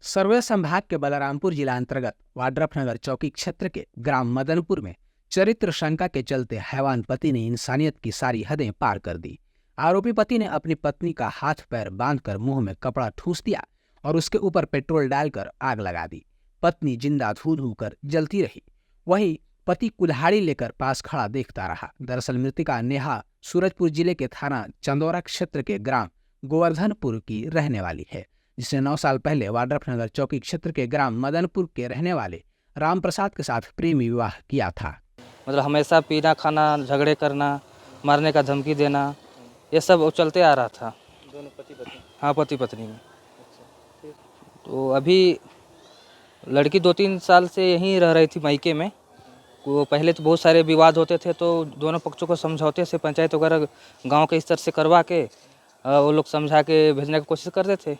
सर्वे संभाग के बलरामपुर जिला अंतर्गत वाड्रफनगर चौकी क्षेत्र के ग्राम मदनपुर में चरित्र शंका के चलते हैवान पति ने इंसानियत की सारी हदें पार कर दी। आरोपी पति ने अपनी पत्नी का हाथ पैर बांधकर मुंह में कपड़ा ठूंस दिया और उसके ऊपर पेट्रोल डालकर आग लगा दी। पत्नी जिंदा धू कर जलती रही, वहीं पति कुल्हाड़ी लेकर पास खड़ा देखता रहा। दरअसल मृतका नेहा सूरजपुर जिले के थाना चंदौरा क्षेत्र के ग्राम गोवर्धनपुर की रहने वाली है, जिसने 9 साल पहले वाड्रफनगर चौकी क्षेत्र के ग्राम मदनपुर के रहने वाले राम प्रसाद के साथ प्रेमी विवाह किया था। मतलब हमेशा पीना खाना, झगड़े करना, मारने का धमकी देना, ये सब चलते आ रहा था। दोनों पति पत्नी? हाँ, पति पत्नी में। अच्छा, फिर? तो अभी लड़की 2-3 साल से यहीं रह रही थी मायके में। वो पहले तो बहुत सारे विवाद होते थे, तो दोनों पक्षों को समझौते से पंचायत वगैरह गांव के स्तर से करवा के वो लोग समझा के भेजने की कोशिश करते थे।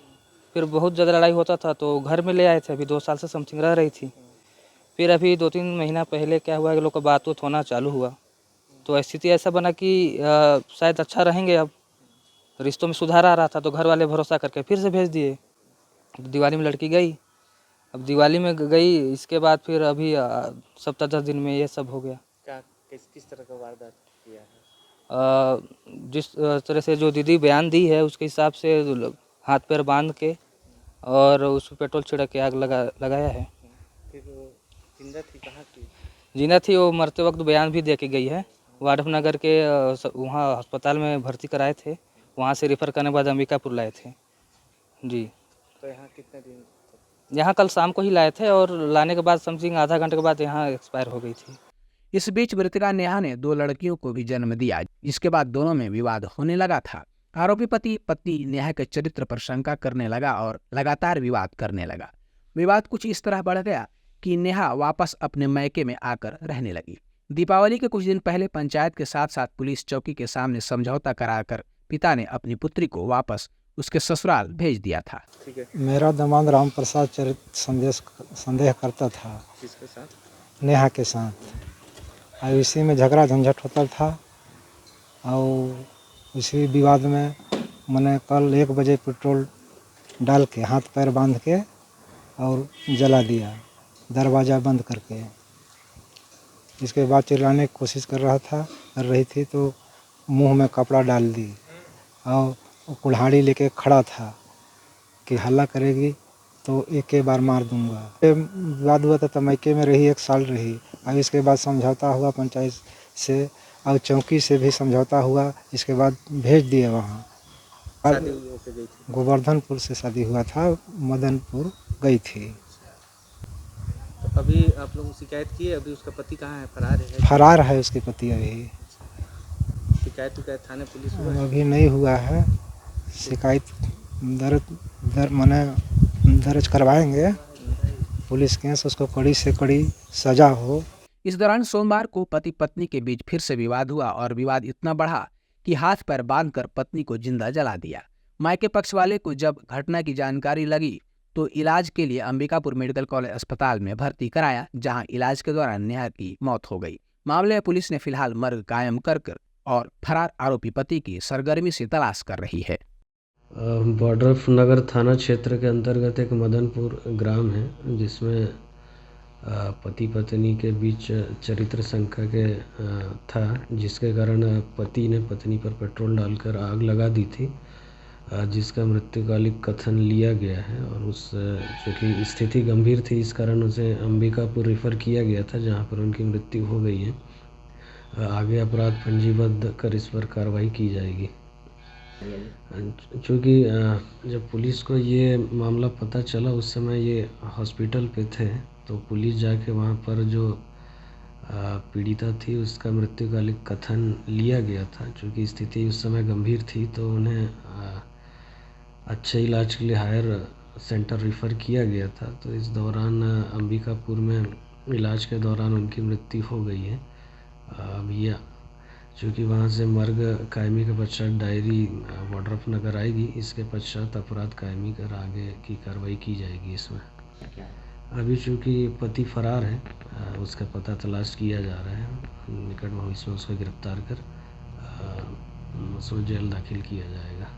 फिर बहुत ज़्यादा लड़ाई होता था तो घर में ले आए थे। अभी 2 साल से समथिंग रह रही थी। फिर अभी 2-3 महीना पहले क्या हुआ कि लोग का बात होना चालू हुआ, तो स्थिति ऐसा बना कि शायद अच्छा रहेंगे, अब रिश्तों में सुधार आ रहा था, तो घर वाले भरोसा करके फिर से भेज दिए। दिवाली में लड़की गई, अब दिवाली में गई, इसके बाद फिर अभी 7-10 दिन में ये सब हो गया। क्या किस तरह का वारदात किया है? जिस तरह से जो दीदी बयान दी है उसके हिसाब से हाथ पैर बांध के और उस पर पेट्रोल छिड़क के आग लगाया है। फिर वो जिंदा थी, कहाँ थी? जिंदा थी, वो मरते वक्त बयान भी दे के गई है। वाड्रफनगर के वहाँ अस्पताल में भर्ती कराए थे, वहाँ से रेफर करने के बाद अंबिकापुर लाए थे जी। तो यहाँ कितने दिन? यहाँ कल शाम को ही लाए थे और लाने के बाद समथिंग आधा घंटे के बाद यहाँ एक्सपायर हो गई थी। इस बीच मृतका नेहा ने 2 लड़कियों को भी जन्म दिया, जिसके बाद दोनों में विवाद होने लगा था। आरोपी पति पत्नी नेहा के चरित्र पर शंका करने लगा और लगातार विवाद करने लगा। विवाद कुछ इस तरह बढ़ गया कि नेहा वापस अपने मैके में आकर रहने लगी। दीपावली के कुछ दिन पहले पंचायत के साथ साथ पुलिस चौकी के सामने समझौता कराकर पिता ने अपनी पुत्री को वापस उसके ससुराल भेज दिया था। ठीक है। मेरा दामाद राम प्रसाद चरित्र संदेह करता था किसके साथ? नेहा के साथ। और इसी में झगड़ा झंझट होता था और इसी विवाद में मैंने कल 1 बजे पेट्रोल डाल के हाथ पैर बांध के और जला दिया, दरवाज़ा बंद करके। इसके बाद चिल्लाने की कोशिश कर रही थी तो मुंह में कपड़ा डाल दी और कुल्हाड़ी लेके खड़ा था कि हल्ला करेगी तो एक बार मार दूंगा। विवाद हुआ था तो मैके में रही, 1 साल रही। अब इसके बाद समझौता हुआ पंचायत से और चौकी से भी समझौता हुआ, इसके बाद भेज दिए वहाँ। शादी होके गई थी? गोवर्धनपुर से शादी हुआ था, मदनपुर गई थी। तो अभी आप लोग शिकायत किए? अभी उसका पति कहाँ है? फरार है? फरार है उसके पति अभी। शिकायत थाने पुलिस हुआ है? अभी नहीं हुआ है। शिकायत दर्ज करवाएंगे, पुलिस केस, उसको कड़ी से कड़ी सजा हो। इस दौरान सोमवार को पति पत्नी के बीच फिर से विवाद हुआ और विवाद इतना बढ़ा कि हाथ पैर बांधकर पत्नी को जिंदा जला दिया। मायके पक्ष वाले को जब घटना की जानकारी लगी तो इलाज के लिए अंबिकापुर मेडिकल कॉलेज अस्पताल में भर्ती कराया, जहां इलाज के दौरान नेहा की मौत हो गई। मामले में पुलिस ने फिलहाल मर्ग कायम कर और फरार आरोपी पति की सरगर्मी से तलाश कर रही है। वाड्रफनगर थाना क्षेत्र के अंतर्गत एक मदनपुर ग्राम है, जिसमें पति पत्नी के बीच चरित्र शंका के था, जिसके कारण पति ने पत्नी पर पेट्रोल डालकर आग लगा दी थी, जिसका मृत्युकालिक कथन लिया गया है। और उस चूँकि स्थिति गंभीर थी, इस कारण उसे अंबिकापुर रेफर किया गया था, जहां पर उनकी मृत्यु हो गई है। आगे अपराध पंजीबद्ध कर इस पर कार्रवाई की जाएगी। चूँकि जब पुलिस को ये मामला पता चला उस समय ये हॉस्पिटल पे थे, तो पुलिस जाके वहाँ पर जो पीड़िता थी उसका मृत्युकालिक कथन लिया गया था। चूँकि स्थिति उस समय गंभीर थी तो उन्हें अच्छे इलाज के लिए हायर सेंटर रेफ़र किया गया था। तो इस दौरान अंबिकापुर में इलाज के दौरान उनकी मृत्यु हो गई है। अभी चूँकि वहाँ से मर्ग कायमी के पश्चात डायरी वाड्रफनगर आएगी, इसके पश्चात अपराध कायमी कर आगे की कार्रवाई की जाएगी। इसमें अभी चूँकि पति फरार है, उसका पता तलाश किया जा रहा है। निकट भविष्य में उसको गिरफ्तार कर उसको जेल दाखिल किया जाएगा।